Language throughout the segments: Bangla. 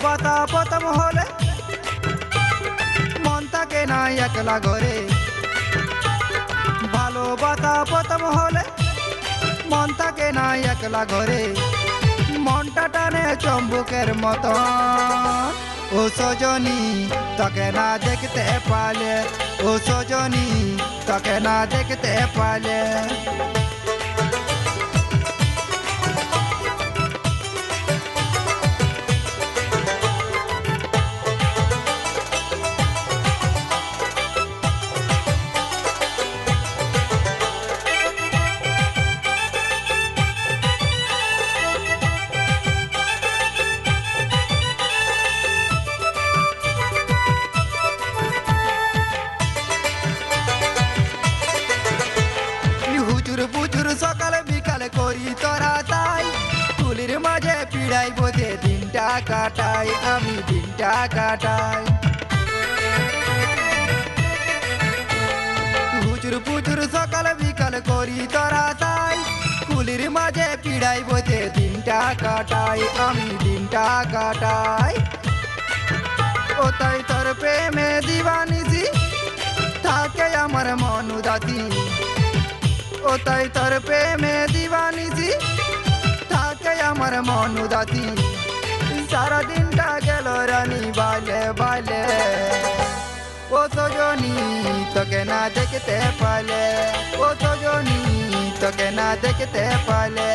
ভালোবাসা প্রথম হলে মন থাকে না একলা ঘরে, ভালোবাসা প্রথম হলে মন থাকে না একলা ঘরে, মনটা টানে চম্বুকের মতন। ও সজনী তোকে না দেখতে পালে, ও সজনী তোকে না দেখতে পালে। পুজুর সকালে বিকালে করি তোরা তাই, তুলির মাঝে পিড়াই বোঝে দিনটা কাটাই, আমি দিনটা কাটাই। পুজুর সকালে বিকালে করি তোরা তাই, তুলির মাঝে পিড়াই বোঝে দিনটা কাটাই, আমি দিনটা কাটাই। ও তাই তোর প্রেমে দিবানিসি থাকে আমার মন উদাসী, ও তাই তোর প্রেমে দিবানিসি থাকে আমার মন উদাসী। সারা দিনটা গেল রানী বালে বালে, ও সজনী তোকে না দেখতে পালে, ও সজনী তোকে না দেখতে পালে।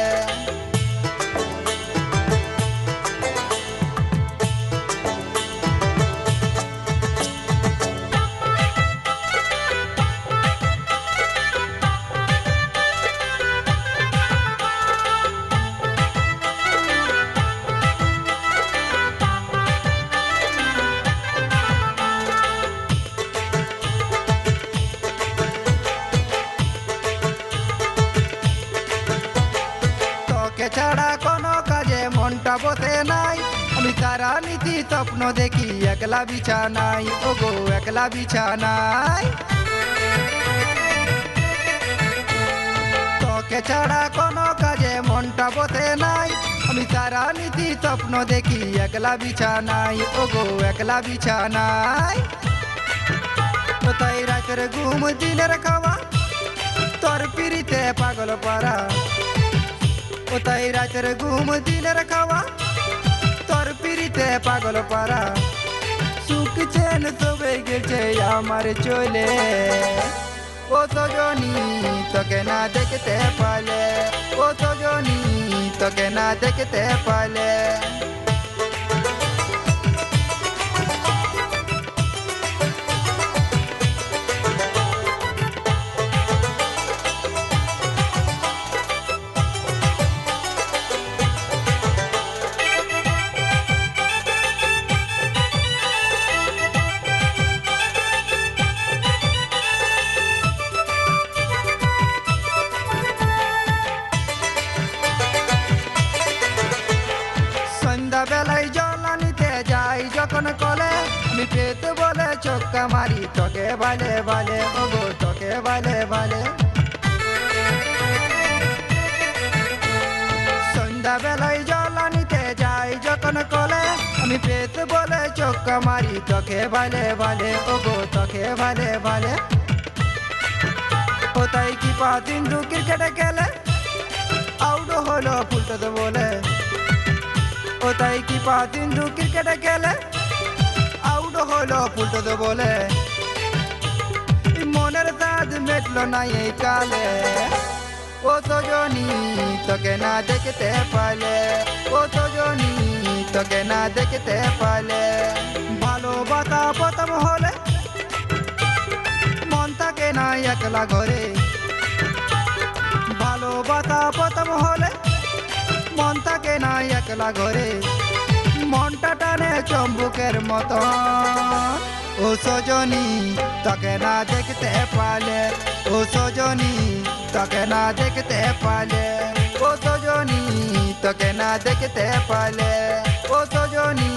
তোকে ছাড়া কোনো কাজে মনটা বসে নাই, আমি তারা নীতি স্বপ্ন দেখি একলা বিছানাই, ও গো একলা বিছানাই। তোকে ছাড়া কোনো কাজে মনটা বসে নাই, আমি তারা নীতি স্বপ্ন দেখি একলা বিছানাই, ও গো একলা বিছানাই। কোথায় রাতের ঘুম দিনের খাওয়া তোর পিড়িতে পাগল পারা, কোথায় রাতের ঘুম দিনের খাওয়া তোর পিড়িতে পাগল পারা। সুখ চেন সবে গেছে আমার চলে, ও সজনী তোকে না দেখতে পালে, ও সজনী তোকে না দেখতে পালে। বেলায় জলানিতে যাই যখন কলে, আমি পেতে বলে চক্কা মারি তোকে বালে বালে, ও গো তোকে বালে বালে। সন্ধ্যা বেলায় জলানিতে যাই যখন কলে, আমি পেতে বলে চক্কা মারি তোকে বালে বালে, ও গো তোকে বালে বালে। কোথায় কি পাতিন দু ক্রিকেটে গেলে আউট হলো ফুলতে বলে, ও তাই কি পাতিন দু ক্রিকেটে গেলে আউট হলো ফুলতে বলে। মনের দাঁত মেটলো না এই কালে, ও সজনী তোকে না দেখতে পালে, ও সজনী তোকে না দেখতে পালে। ভালোবাসা প্রথম হলে মন থাকে না একলা ঘরে, ভালোবাসা প্রথম হলে মন থাকে না একলা ঘরে, মনটা টানে চম্বুকের মতন। ও সজনী তোকে না দেখতে পালে, ও সজনী তোকে না দেখতে পালে, ও সজনী তোকে না দেখতে পালে, ও সজনী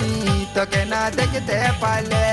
তোকে না দেখতে পালে।